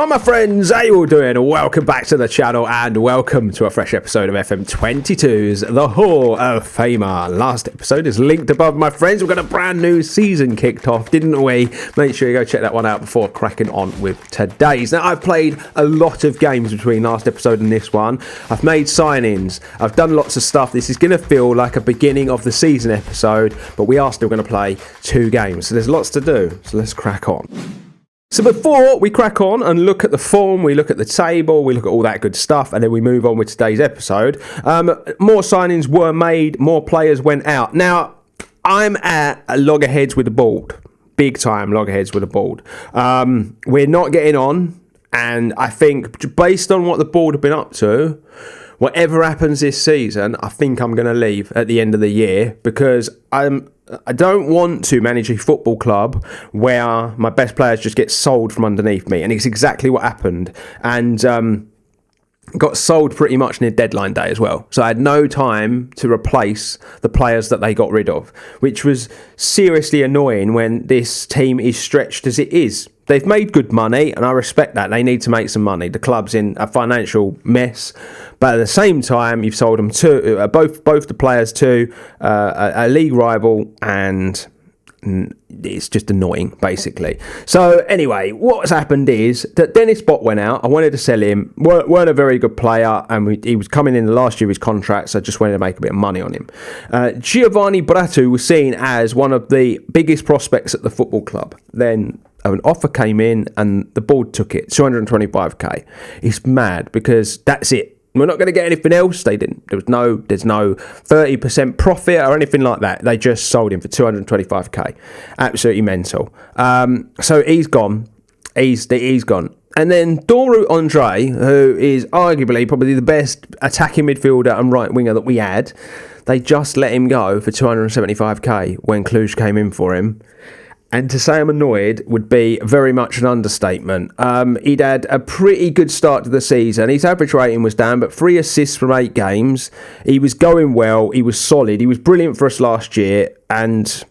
on, my friends, how you all doing? Welcome back to the channel and welcome to a fresh episode of FM22's The Hall of Famer. Last episode is linked above, my friends. We've got a brand new season kicked off, didn't we? Make sure you go check that one out before cracking on with today's. Now, I've played a lot of games between last episode and this one. I've made signings. I've done lots of stuff. This is going to feel like a beginning of the season episode, but we are still going to play 2 games. So there's lots to do. So let's crack on. So before we crack on and look at the form, we look at the table, we look at all that good stuff, and then we move on with today's episode. More signings were made, more players went out. Now, I'm at loggerheads with the board. Big time loggerheads with the board. We're not getting on, and I think based on what the board have been up to, whatever happens this season, I think I'm going to leave at the end of the year because I don't want to manage a football club where my best players just get sold from underneath me. And it's exactly what happened. And got sold pretty much near deadline day as well. So I had no time to replace the players that they got rid of, which was seriously annoying when this team is stretched as it is. They've made good money, and I respect that. They need to make some money. The club's in a financial mess, but at the same time, you've sold them to both the players to a league rival, and it's just annoying, basically. So anyway, what's happened is that Dennis Bott went out. I wanted to sell him. Weren't a very good player, and he was coming in the last year of his contract, so I just wanted to make a bit of money on him. G.O.A.T was seen as one of the biggest prospects at the football club. Then an offer came in and the board took it, 225k. It's mad because that's it. We're not going to get anything else. They didn't. There's no 30% profit or anything like that. They just sold him for 225k. Absolutely mental. So he's gone. He's gone. And then Doru Andre, who is arguably probably the best attacking midfielder and right winger that we had, they just let him go for 275k when Cluj came in for him. And to say I'm annoyed would be very much an understatement. He'd had a pretty good start to the season. His average rating was down, but 3 assists from 8 games. He was going well. He was solid. He was brilliant for us last year. And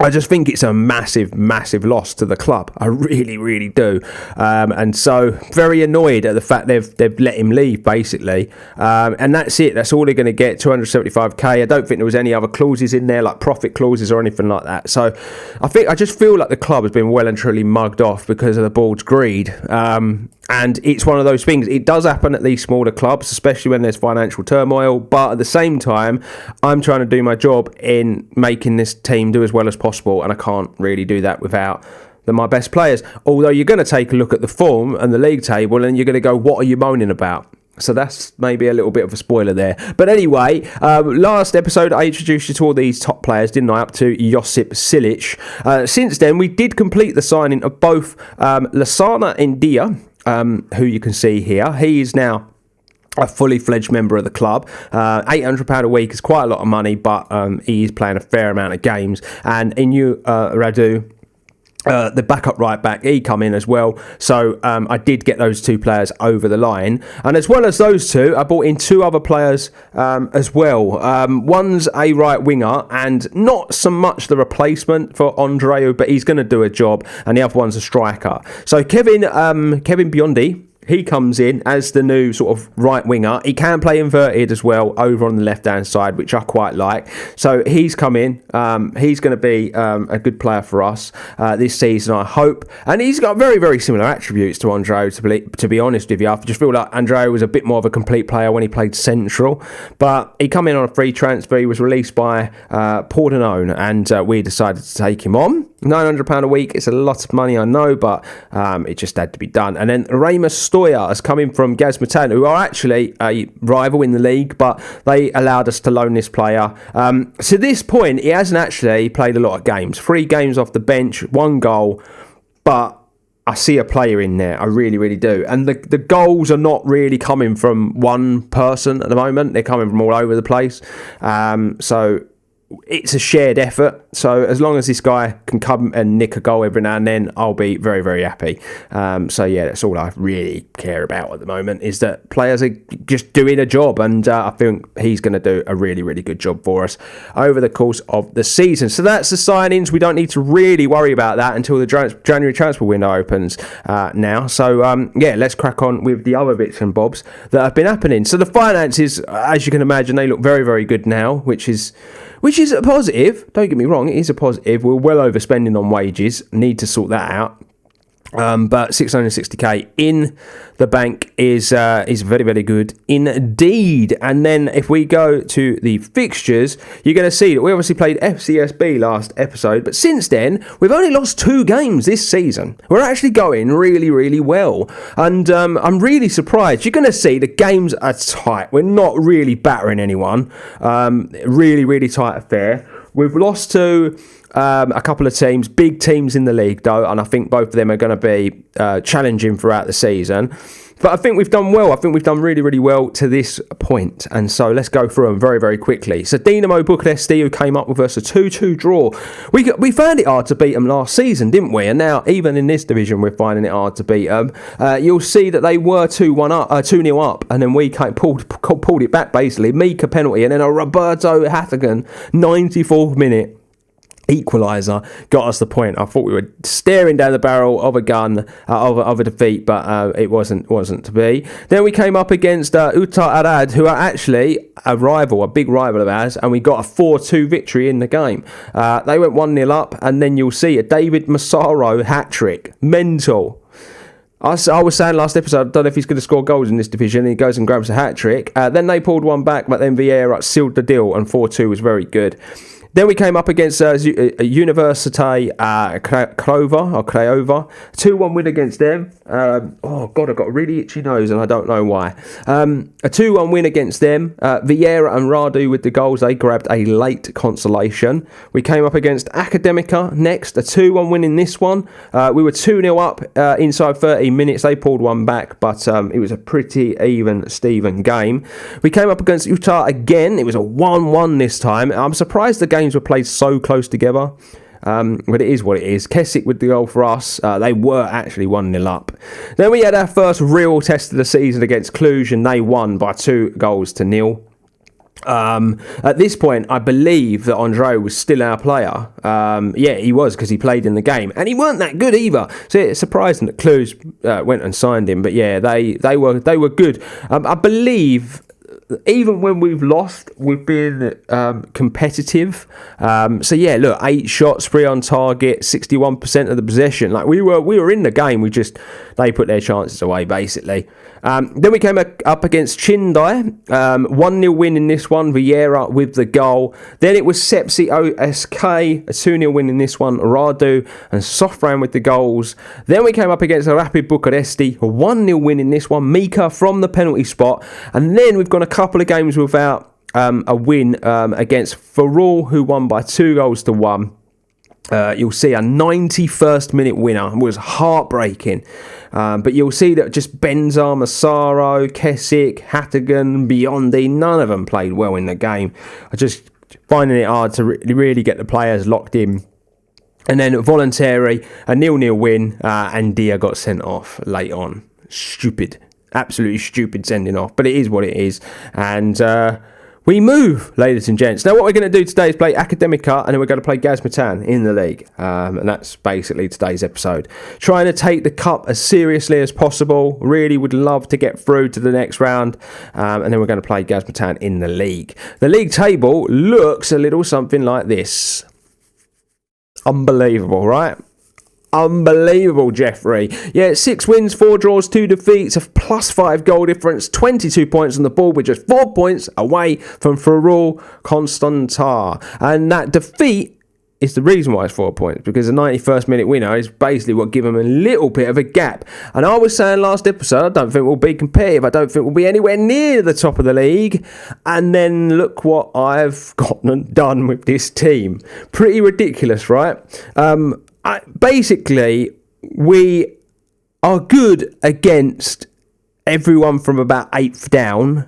I just think it's a massive, massive loss to the club. I really, really do. And so very annoyed at the fact they've let him leave, basically. And that's it. That's all they're going to get, 275k. I don't think there was any other clauses in there, like profit clauses or anything like that. So I just feel like the club has been well and truly mugged off because of the board's greed. And it's one of those things. It does happen at these smaller clubs, especially when there's financial turmoil. But at the same time, I'm trying to do my job in making this team do as well as possible. And I can't really do that without my best players. Although you're going to take a look at the form and the league table and you're going to go, what are you moaning about? So that's maybe a little bit of a spoiler there. But anyway, last episode I introduced you to all these top players, didn't I, up to Josip Silic. Since then, we did complete the signing of both Lasana India, who you can see here. He is now a fully fledged member of the club. £800 a week is quite a lot of money, but he is playing a fair amount of games. And Inu Radu, the backup right back, he come in as well. So I did get those 2 players over the line. And as well as those 2, I brought in 2 other players as well. One's a right winger and not so much the replacement for Andreu, but he's going to do a job. And the other one's a striker. So Kevin Biondi, he comes in as the new sort of right winger. He can play inverted as well over on the left-hand side, which I quite like. So he's come in. He's going to be a good player for us this season, I hope. And he's got very, very similar attributes to Andreu, to be honest with you. I just feel like Andreu was a bit more of a complete player when he played central. But he come in on a free transfer. He was released by Pordenone, and we decided to take him on. £900 a week. It's a lot of money, I know, but it just had to be done. And then Remus Stoya has come in from Gazmatan, who are actually a rival in the league, but they allowed us to loan this player. To this point, he hasn't actually played a lot of games. 3 games off the bench, 1 goal, but I see a player in there. I really, really do. And the goals are not really coming from one person at the moment. They're coming from all over the place. So it's a shared effort. So as long as this guy can come and nick a goal every now and then, I'll be very, very happy. So yeah, that's all I really care about at the moment, is that players are just doing a job, and I think he's going to do a really, really good job for us over the course of the season. So that's the signings. We don't need to really worry about that until the January transfer window opens now. So yeah, let's crack on with the other bits and bobs that have been happening. So the finances, as you can imagine, they look very, very good now, which is a positive. Don't get me wrong, it is a positive. We're well overspending on wages. Need to sort that out. But 660k in the bank is very, very good indeed. And then if we go to the fixtures, you're going to see that we obviously played FCSB last episode, but since then we've only lost 2 games this season. We're actually going really, really well, and I'm really surprised. You're going to see the games are tight. We're not really battering anyone. Really, really tight affair. We've lost to a couple of teams, big teams in the league though, and I think both of them are going to be challenging throughout the season. But I think we've done well. I think we've done really, really well to this point. And so let's go through them very, very quickly. So Dinamo Bucharest, who came up with us a 2-2 draw. We found it hard to beat them last season, didn't we? And now even in this division, we're finding it hard to beat them. You'll see that they were 2-0 up, and then we pulled it back basically. Mika penalty, and then a Roberto Hattigan 94th minute equaliser got us the point. I thought we were staring down the barrel of a gun of a defeat, but it wasn't to be. Then we came up against Uta Arad, who are actually a big rival of ours, and we got a 4-2 victory in the game. They went 1-0 up, and then you'll see a David Massaro hat-trick. Mental. I was saying last episode, I don't know if he's going to score goals in this division. He goes and grabs a hat-trick. Then they pulled one back, but then Vieira sealed the deal, and 4-2 was very good. Then we came up against Université Craiova, 2-1 win against them. Oh God, I've got a really itchy nose and I don't know why. A 2-1 win against them. Vieira and Radu with the goals. They grabbed a late consolation. We came up against Academica next, a 2-1 win in this one. We were 2-0 up inside 13 minutes. They pulled one back, but it was a pretty even Steven game. We came up against Utah again. It was a 1-1 this time. I'm surprised the games were played so close together. But it is what it is. Keswick with the goal for us. They were actually 1-0 up. Then we had our first real test of the season against Cluj, and they won by 2-0. At this point, I believe that Andre was still our player. Yeah, he was, because he played in the game, and he weren't that good either. So it's surprising that Cluj went and signed him. But yeah, they were good. I believe even when we've lost, we've been competitive. So yeah, look, 8 shots, 3 on target, 61% of the possession. Like we were in the game. They put their chances away basically. Then we came up against Chindai, 1-0 win in this one. Vieira with the goal. Then it was Sepsi OSK, a 2-0 win in this one. Radu and Sofran with the goals. Then we came up against Rapid Bucharesti, a 1-0 win in this one. Mika from the penalty spot. And then we've gone a couple of games without a win against Ferrol, who won by 2-1. You'll see a 91st minute winner. It was heartbreaking. But you'll see that just Benzar, Massaro, Keswick, Hattigan, Biondi, none of them played well in the game. I just finding it hard to really get the players locked in. And then voluntary, a 0-0 win, and Dia got sent off late on. Stupid. Absolutely stupid sending off. But it is what it is. And we move, ladies and gents. Now, what we're going to do today is play Academica, and then we're going to play Gazmatan in the league. And that's basically today's episode. Trying to take the cup as seriously as possible. Really would love to get through to the next round. And then we're going to play Gazmatan in the league. The league table looks a little something like this. Unbelievable, right? Unbelievable, Jeffrey. Yeah, 6 wins, 4 draws, 2 defeats, a +5 goal difference, 22 points on the board, with just 4 points away from Ferrol Constantar. And that defeat is the reason why it's 4 points, because the 91st minute winner is basically what gave them a little bit of a gap. And I was saying last episode, I don't think we'll be competitive. I don't think we'll be anywhere near the top of the league. And then look what I've gotten done with this team. Pretty ridiculous, right? Basically, we are good against everyone from about 8th down.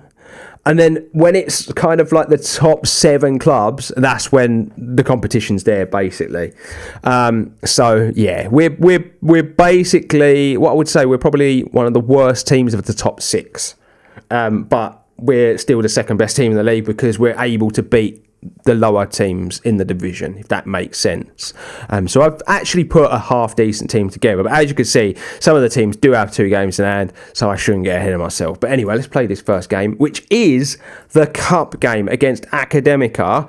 And then when it's kind of like the top 7 clubs, that's when the competition's there, basically. So yeah, we're basically, what I would say, we're probably one of the worst teams of the top 6. But we're still the second best team in the league because we're able to beat the lower teams in the division, if that makes sense. So I've actually put a half decent team together, but as you can see, some of the teams do have 2 games in hand, so I shouldn't get ahead of myself. But anyway, let's play this first game, which is the cup game against Academica,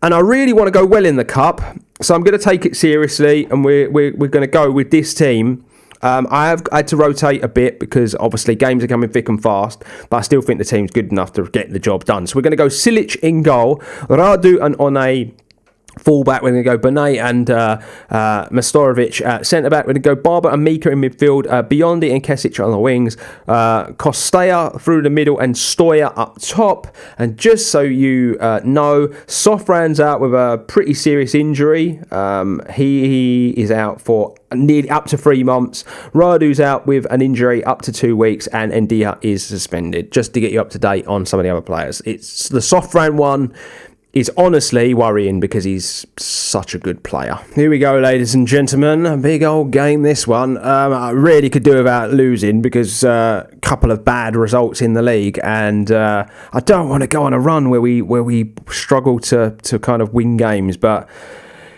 and I really want to go well in the cup, so I'm going to take it seriously, and we're going to go with this team. I have had to rotate a bit because obviously games are coming thick and fast, but I still think the team's good enough to get the job done. So we're going to go Silic in goal, Radu and One fullback. We're going to go Bonnet and Mastorovic centre-back. We're going to go Barber and Mika in midfield, Biondi and Kesic on the wings, Kostea through the middle and Stoya up top. And just so you know, Sofran's out with a pretty serious injury. He is out for nearly up to 3 months. Radu's out with an injury up to 2 weeks, and Ndia is suspended. Just to get you up to date on some of the other players. It's the Sofran one is honestly worrying because he's such a good player. Here we go, ladies and gentlemen. A big old game, this one. I really could do without losing because a couple of bad results in the league, and I don't want to go on a run where we struggle to kind of win games. But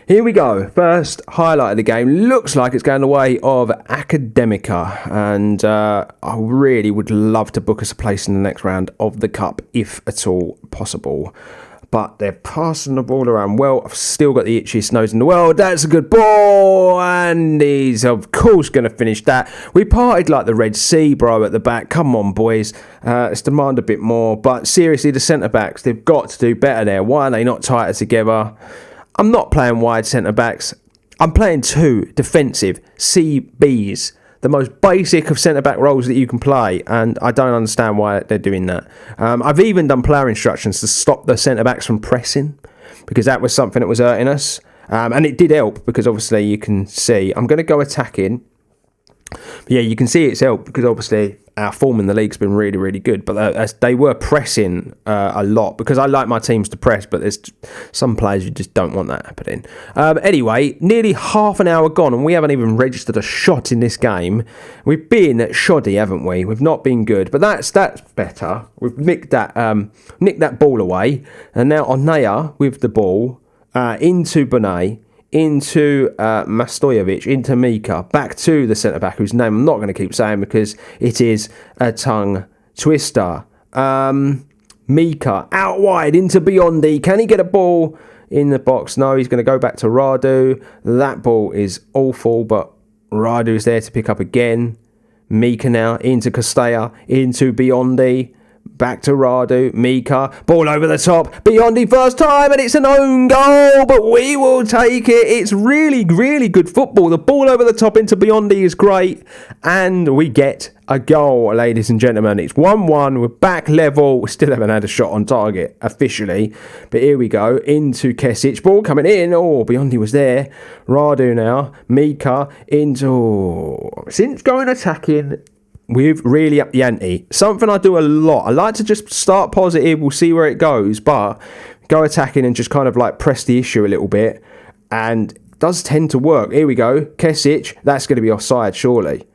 here we go. First highlight of the game. Looks like it's going the way of Academica, and I really would love to book us a place in the next round of the cup if at all possible. But they're passing the ball around well. I've still got the itchiest nose in the world. That's a good ball. And he's, of course, going to finish that. We parted like the Red Sea, bro, at the back. Come on, boys. Let's demand a bit more. But seriously, the centre-backs, they've got to do better there. Why are they not tighter together? I'm not playing wide centre-backs. I'm playing 2 defensive CBs. The most basic of centre-back roles that you can play, and I don't understand why they're doing that. I've even done player instructions to stop the centre-backs from pressing, because that was something that was hurting us. And it did help, because obviously you can see, I'm going to go attacking. But yeah, you can see it's helped, because obviously our form in the league's been really, really good. But they were pressing a lot, because I like my teams to press, but there's some players you just don't want that happening. Anyway, nearly half an hour gone, and we haven't even registered a shot in this game. We've been shoddy, haven't we? We've not been good, but that's better. We've nicked that ball away, and now Onaya with the ball into Bonnet, into Mastojevic, into Mika, back to the centre-back, whose name I'm not going to keep saying because it is a tongue twister. Mika, out wide, into Biondi. Can he get a ball in the box? No, he's going to go back to Radu. That ball is awful, but Radu's there to pick up again. Mika now, into Kostea, into Biondi. Back to Radu, Mika, ball over the top, Biondi first time, and it's an own goal, but we will take it. It's really, really good football. The ball over the top into Biondi is great, and we get a goal, ladies and gentlemen. It's 1-1, we're back level. We still haven't had a shot on target officially, but here we go, into Kesic, ball coming in. Oh, Biondi was there. Radu now, Mika into, since going attacking, we've really upped the ante. Something I do a lot. I like to just start positive. We'll see where it goes. But go attacking and just kind of like press the issue a little bit. And it does tend to work. Here we go. Kesic. That's going to be offside, surely.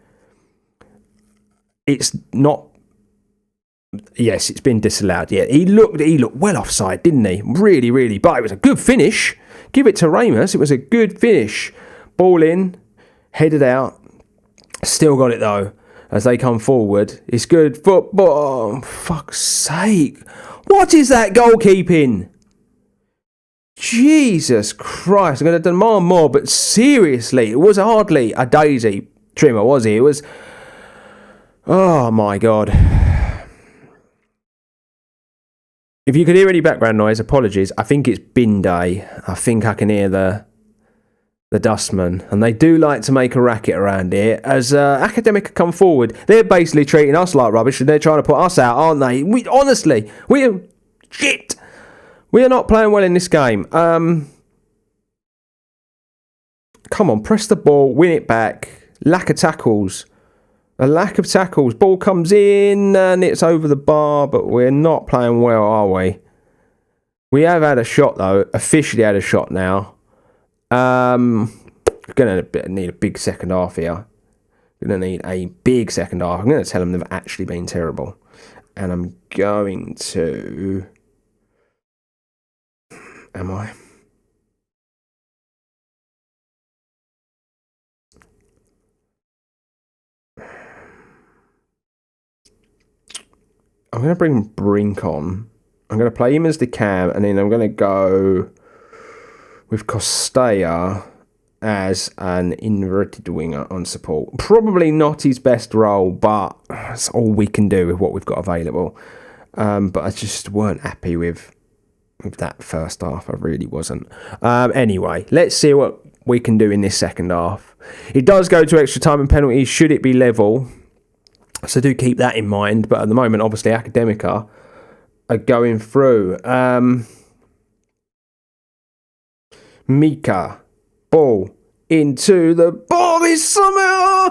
It's not. Yes, it's been disallowed. Yeah, he looked well offside, didn't he? Really, really. But it was a good finish. Give it to Ramos. It was a good finish. Ball in. Headed out. Still got it though. As they come forward, it's good football. Oh, fuck's sake. What is that goalkeeping? Jesus Christ. I'm going to demand more, but seriously, it was hardly a daisy trimmer, was he? It was... Oh, my God. If you could hear any background noise, apologies. I think it's bin day. I think I can hear the dustman, and they do like to make a racket around here. As Academica come forward, they're basically treating us like rubbish, and they're trying to put us out, aren't they? Honestly, we are shit. We are not playing well in this game. Come on, press the ball, win it back. Lack of tackles. A lack of tackles. Ball comes in and it's over the bar, but we're not playing well, are we? We have had a shot, though. Officially had a shot now. Going to need a big second half here. Going to need a big second half. I'm going to tell them they've actually been terrible. And I'm going to... Am I? I'm going to bring Brink on. I'm going to play him as the cam, and then I'm going to go with Costella as an inverted winger on support. Probably not his best role, but that's all we can do with what we've got available. But I just weren't happy with that first half. I really wasn't. Anyway, let's see what we can do in this second half. It does go to extra time and penalties should it be level. So do keep that in mind. But at the moment, obviously, Academica are going through. Mika, ball into the ball. He's somehow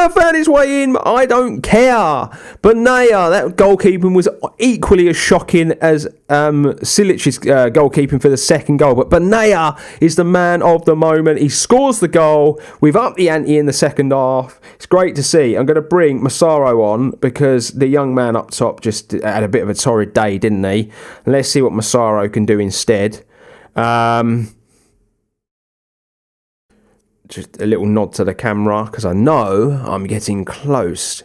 found his way in. I don't care. Benaya, that goalkeeping was equally as shocking as Silic's goalkeeping for the second goal. But Benaya is the man of the moment. He scores the goal. We've upped the ante in the second half. It's great to see. I'm going to bring Massaro on because the young man up top just had a bit of a torrid day, didn't he? Let's see what Massaro can do instead. Just a little nod to the camera because I know I'm getting close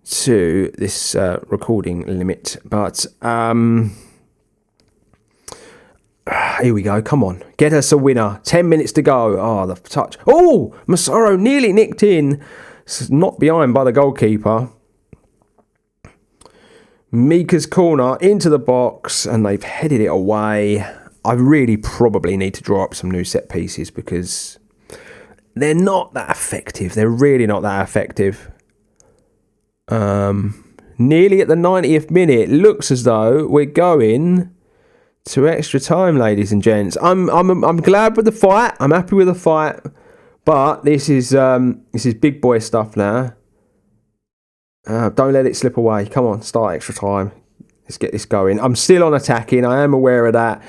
to this recording limit. But here we go. Come on. Get us a winner. 10 minutes to go. Oh, the touch. Oh, Massaro nearly nicked in. Not behind by the goalkeeper. Mika's corner into the box and they've headed it away. I really probably need to draw up some new set pieces because... they're not that effective. They're really not that effective. Nearly at the 90th minute. Looks as though we're going to extra time, ladies and gents. I'm glad with the fight. I'm happy with the fight. But this is big boy stuff now. Don't let it slip away. Come on, start extra time. Let's get this going. I'm still on attacking. I am aware of that.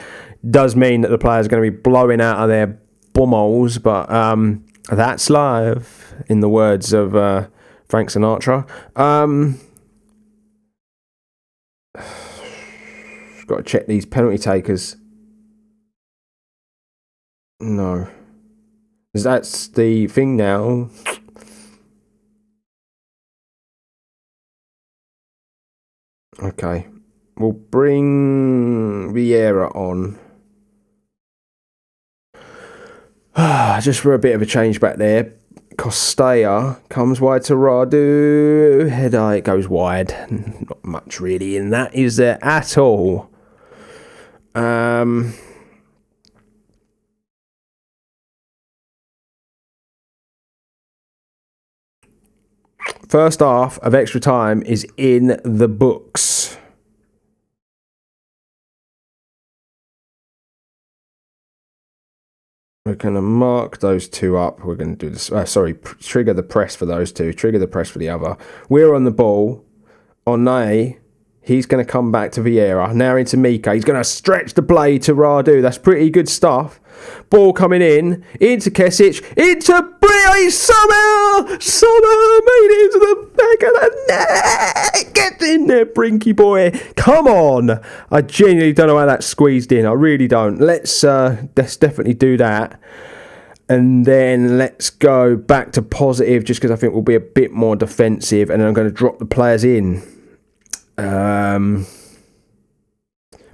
Does mean that the players are going to be blowing out of their bumholes, but that's live, in the words of Frank Sinatra. Got to check these penalty takers. No. That's the thing now. Okay. We'll bring Vieira on. Just for a bit of a change back there. Costella comes wide to Radu. Header, it goes wide. Not much really in that, is there at all? First half of extra time is in the books. We're going to mark those two up. We're going to do this. Trigger the press for those two. Trigger the press for the other. We're on the ball. Onay, he's going to come back to Vieira. Now into Mika. He's going to stretch the blade to Radu. That's pretty good stuff. Ball coming in. Into Kesic. Into Bria. Somehow made it into the back of the net. Get in there, Brinky boy. Come on. I genuinely don't know how that squeezed in. I really don't. Let's definitely do that. And then let's go back to positive just because I think we'll be a bit more defensive. And then I'm going to drop the players in.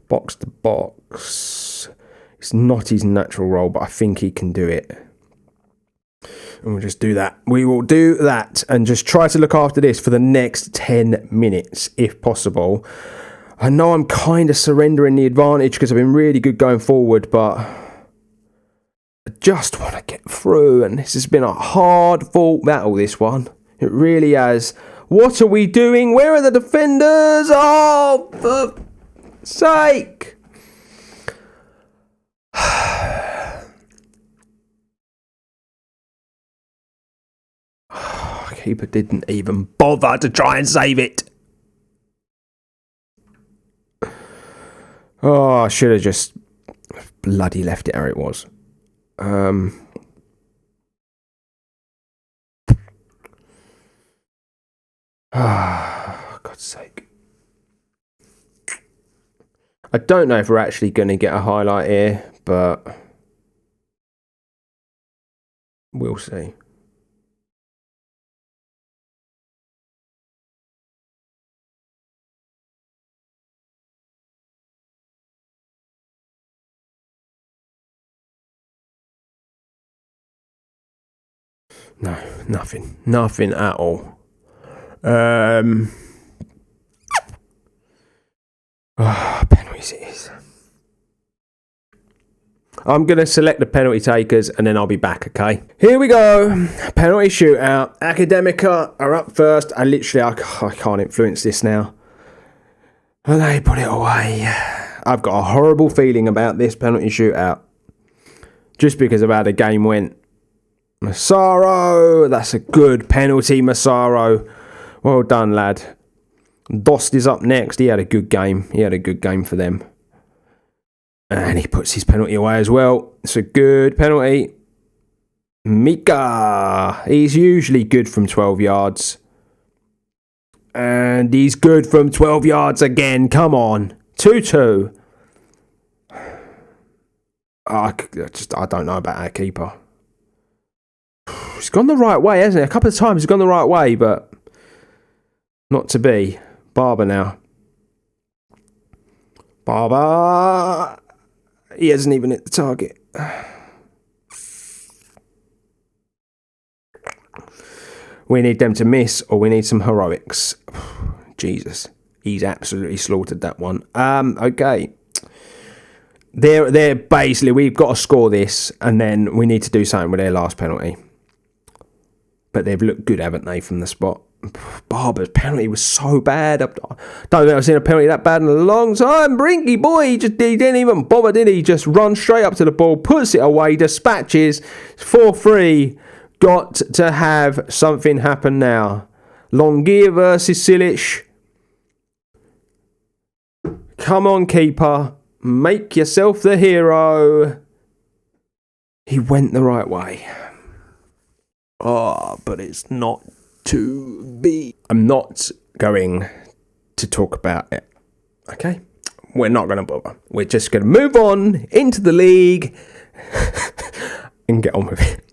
Box to box. It's not his natural role, but I think he can do it. And we'll just do that. We will do that and just try to look after this for the next 10 minutes, if possible. I know I'm kind of surrendering the advantage because I've been really good going forward, but I just want to get through. And this has been a hard-fought battle, this one. It really has. What are we doing? Where are the defenders? Oh, for sake. Keeper didn't even bother to try and save it. Oh, I should have just bloody left it how it was. God's sake. I don't know if we're actually going to get a highlight here, but we'll see. No, nothing. Nothing at all. Penalties it is. I'm going to select the penalty takers and then I'll be back, okay? Here we go. Penalty shootout. Academica are up first. I can't influence this now. And they put it away. I've got a horrible feeling about this penalty shootout. Just because of how the game went. Massaro. That's a good penalty, Massaro. Well done, lad. Dost is up next. He had a good game. He had a good game for them. And he puts his penalty away as well. It's a good penalty. Mika. He's usually good from 12 yards. And he's good from 12 yards again. Come on. 2-2. I don't know about our keeper. He's gone the right way, hasn't he? A couple of times he's gone the right way, but not to be. Barber now. Barber. He hasn't even hit the target. We need them to miss, or we need some heroics. Jesus. He's absolutely slaughtered that one. Okay. They're basically, we've got to score this, and then we need to do something with their last penalty. But they've looked good, haven't they, from the spot? Barber's penalty was so bad. I don't think I've seen a penalty that bad in a long time. Brinky boy, he didn't even bother, did he? Just runs straight up to the ball, puts it away, dispatches. 4-3. Got to have something happen now. Longia versus Silic. Come on, keeper. Make yourself the hero. He went the right way. Oh, but it's not to be. I'm not going to talk about it. Okay? We're not going to bother. We're just going to move on into the league and get on with it.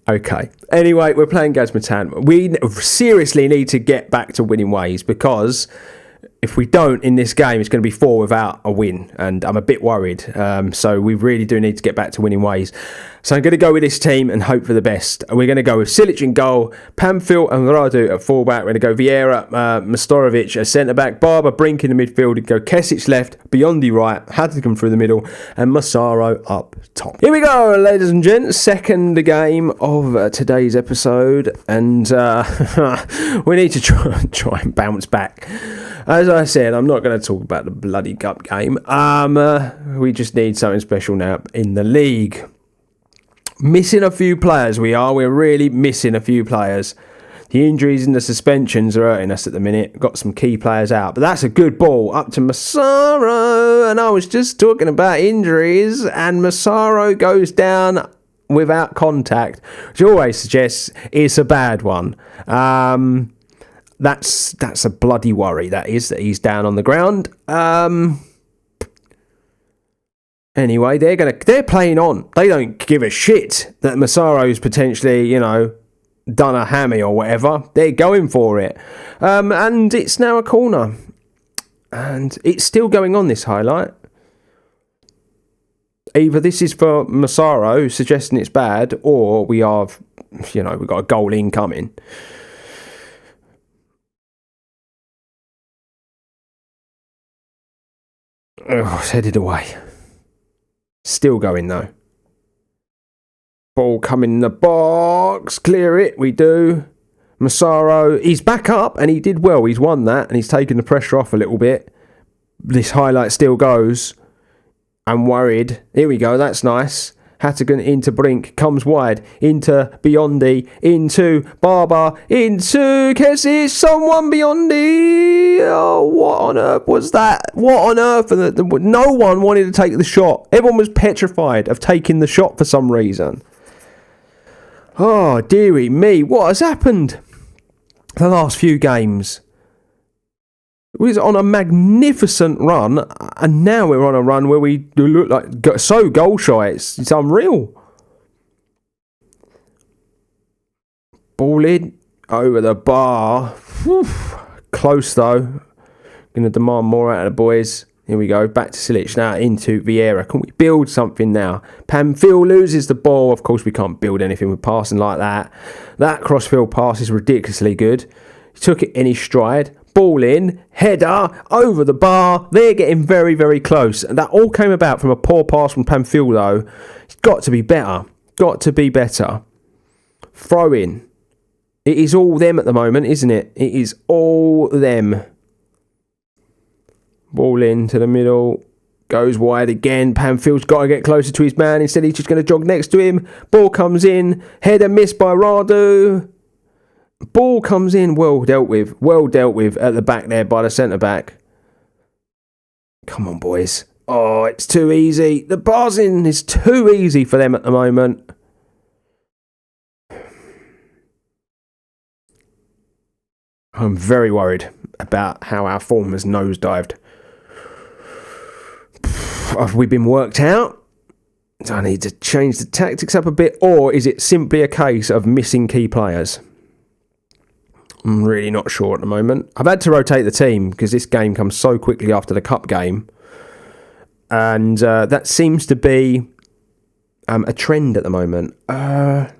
Okay. Anyway, we're playing Gazmatan. We seriously need to get back to winning ways, because if we don't in this game, it's going to be 4 without a win, and I'm a bit worried. So we really do need to get back to winning ways. So I'm going to go with this team and hope for the best. We're going to go with Silic in goal, Pamphil and Radu at fullback. We're going to go Vieira, Mastorovic at centre-back, Barber, Brink in the midfield. We go Kesic left, Biondi right, Hadicum through the middle, and Massaro up top. Here we go, ladies and gents. Second game of today's episode, and we need to try and bounce back. As I said, I'm not going to talk about the bloody cup game. We just need something special now in the league. Missing a few players, we are. We're really missing a few players. The injuries and the suspensions are hurting us at the minute. Got some key players out. But that's a good ball up to Massaro. And I was just talking about injuries. And Massaro goes down without contact, which always suggests it's a bad one. That's a bloody worry, that is, that he's down on the ground. Anyway, they're playing on. They don't give a shit that Massaro's potentially, done a hammy or whatever. They're going for it. And it's now a corner. And it's still going on, this highlight. Either this is for Massaro, suggesting it's bad, or we've got a goal incoming. Oh, it's headed away. Still going though. Ball coming in the box. Clear it. We do. Massaro. He's back up and he did well. He's won that and he's taken the pressure off a little bit. This highlight still goes. I'm worried. Here we go. That's nice. Hattigan into Brink, comes wide, into Biondi, into Barber, into Kessie, someone Biondi. Oh, what on earth was that? What on earth? And no one wanted to take the shot. Everyone was petrified of taking the shot for some reason. Oh, dearie me, what has happened? The last few games. We was on a magnificent run, and now we're on a run where we look like so goal shy. It's unreal. Ball in over the bar. Whew. Close though. Going to demand more out of the boys. Here we go. Back to Silic now into Vieira. Can we build something now? Pamphil loses the ball. Of course, we can't build anything with passing like that. That crossfield pass is ridiculously good. He took it in his stride. Ball in, header, over the bar. They're getting very, very close. And that all came about from a poor pass from Pamphil, though. It's got to be better. Got to be better. Throw in. It is all them at the moment, isn't it? It is all them. Ball into the middle. Goes wide again. Pamphil's got to get closer to his man. Instead, he's just going to jog next to him. Ball comes in. Header missed by Radu. Ball comes in, well dealt with at the back there by the centre-back. Come on, boys. Oh, it's too easy. The passing is too easy for them at the moment. I'm very worried about how our form has nosedived. Have we been worked out? Do I need to change the tactics up a bit? Or is it simply a case of missing key players? I'm really not sure at the moment. I've had to rotate the team because this game comes so quickly after the cup game. And that seems to be a trend at the moment. I'm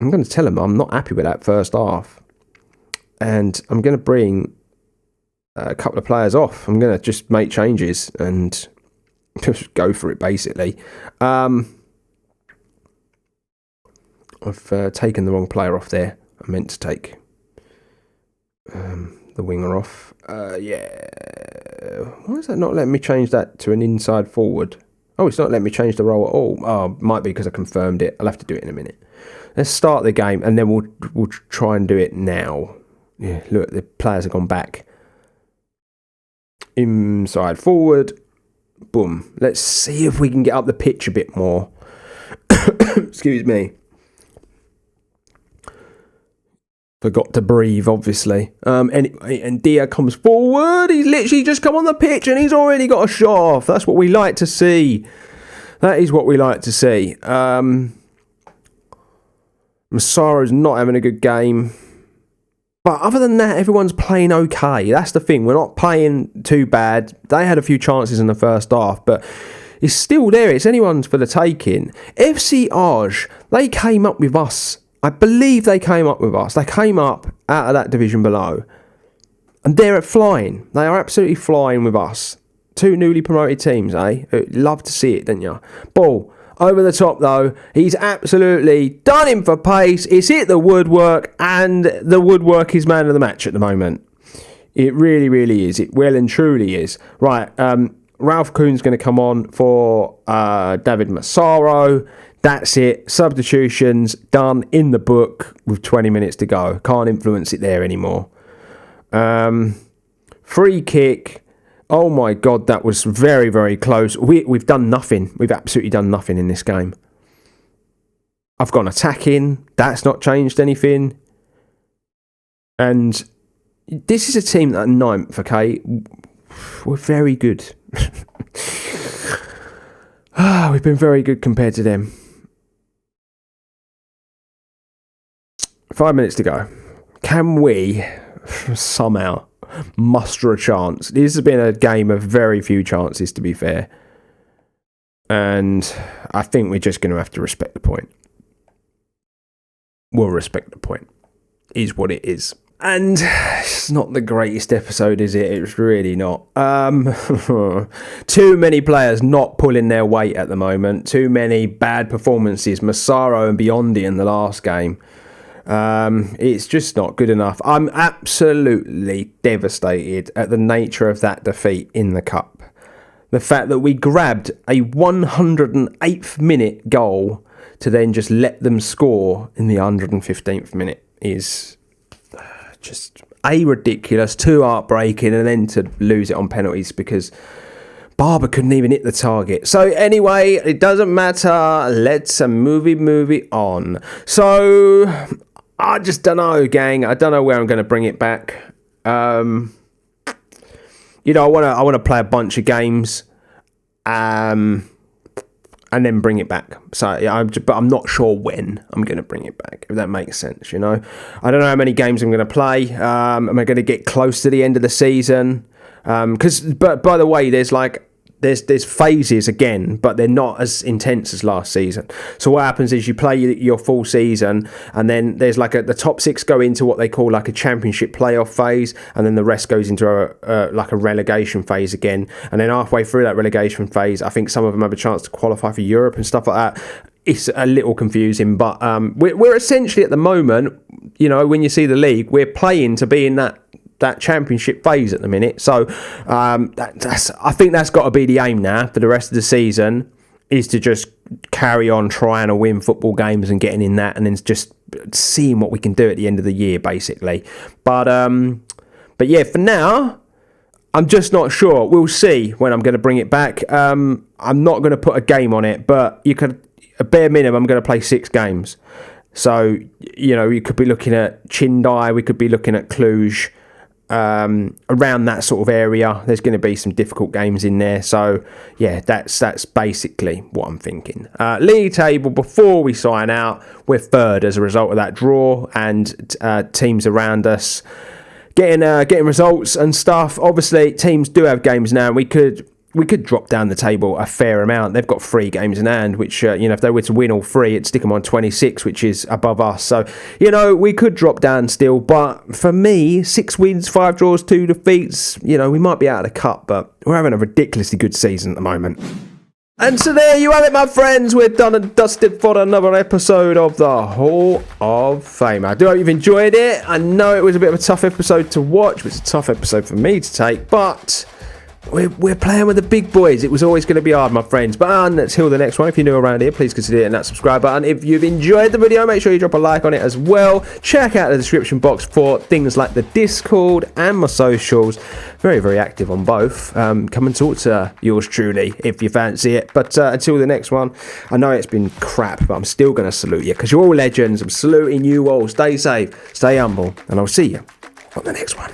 going to tell them I'm not happy with that first half. And I'm going to bring a couple of players off. I'm going to just make changes and just go for it, basically. I've taken the wrong player off there. I meant to take the winger off. Yeah. Why is that not letting me change that to an inside forward? Oh, it's not letting me change the role at all. Oh, might be because I confirmed it. I'll have to do it in a minute. Let's start the game and then we'll try and do it now. Yeah, look, the players have gone back. Inside forward. Boom. Let's see if we can get up the pitch a bit more. Excuse me. Forgot to breathe, obviously. And Dia comes forward. He's literally just come on the pitch and he's already got a shot off. That's what we like to see. That is what we like to see. Massaro's not having a good game. But other than that, everyone's playing okay. That's the thing. We're not playing too bad. They had a few chances in the first half, but it's still there. It's anyone's for the taking. FC Arge, they came up with us. I believe they came up with us. They came up out of that division below. And they're flying. They are absolutely flying with us. Two newly promoted teams, eh? Love to see it, don't you? Ball. Over the top, though. He's absolutely done him for pace. It's hit the woodwork. And the woodwork is man of the match at the moment. It really, really is. It well and truly is. Right. Ralph Kuhn's going to come on for David Massaro. That's it. Substitutions done in the book with 20 minutes to go. Can't influence it there anymore. Free kick. Oh my God, that was very, very close. We've done nothing. We've absolutely done nothing in this game. I've gone attacking. That's not changed anything. And this is a team that are ninth, okay? We're very good. We've been very good compared to them. 5 minutes to go. Can we somehow muster a chance? This has been a game of very few chances, to be fair. And I think we're just going to have to respect the point. We'll respect the point. Is what it is. And it's not the greatest episode, is it? It's really not. Too many players not pulling their weight at the moment. Too many bad performances. Massaro and Biondi in the last game. It's just not good enough. I'm absolutely devastated at the nature of that defeat in the cup. the fact that we grabbed a 108th minute goal to then just let them score in the 115th minute is just ridiculous, too heartbreaking, and then to lose it on penalties because Barber couldn't even hit the target. So anyway, it doesn't matter. Let's movie on. So I just don't know, gang. I don't know where I'm going to bring it back. I want to play a bunch of games, and then bring it back. So yeah, but I'm not sure when I'm going to bring it back, if that makes sense. I don't know how many games I'm going to play. Am I going to get close to the end of the season? But by the way, there's phases again, but they're not as intense as last season. So what happens is you play your full season, and then there's the top 6 go into what they call a championship playoff phase, and then the rest goes into a relegation phase again. And then halfway through that relegation phase, I think some of them have a chance to qualify for Europe and stuff like that. It's a little confusing, but we're essentially at the moment, when you see the league, we're playing to be in that championship phase at the minute. So I think that's got to be the aim now for the rest of the season, is to just carry on trying to win football games and getting in that, and then just seeing what we can do at the end of the year, basically. But yeah, for now, I'm just not sure. We'll see when I'm going to bring it back. I'm not going to put a game on it, but you could, a bare minimum, I'm going to play 6 games. So, you could be looking at Chindai, we could be looking at Cluj, around that sort of area. There's going to be some difficult games in there. So, yeah, that's basically what I'm thinking. League table, before we sign out, we're 3rd as a result of that draw, and teams around us getting results and stuff. Obviously, teams do have games now. We could drop down the table a fair amount. They've got 3 games in hand, which, if they were to win all 3, it'd stick them on 26, which is above us. So, we could drop down still. But for me, 6 wins, 5 draws, 2 defeats, we might be out of the cup, but we're having a ridiculously good season at the moment. And so there you have it, my friends. We're done and dusted for another episode of the Hall of Fame. I do hope you've enjoyed it. I know it was a bit of a tough episode to watch. It was a tough episode for me to take, but we're playing with the big boys. It was always going to be hard, my friends. But until the next one, if you're new around here, please consider hitting that subscribe button. If you've enjoyed the video, make sure you drop a like on it as well. Check out the description box for things like the Discord and my socials. Very, very active on both. Come and talk to yours truly if you fancy it. But until the next one, I know it's been crap, but I'm still going to salute you because you're all legends. I'm saluting you all. Stay safe, stay humble, and I'll see you on the next one.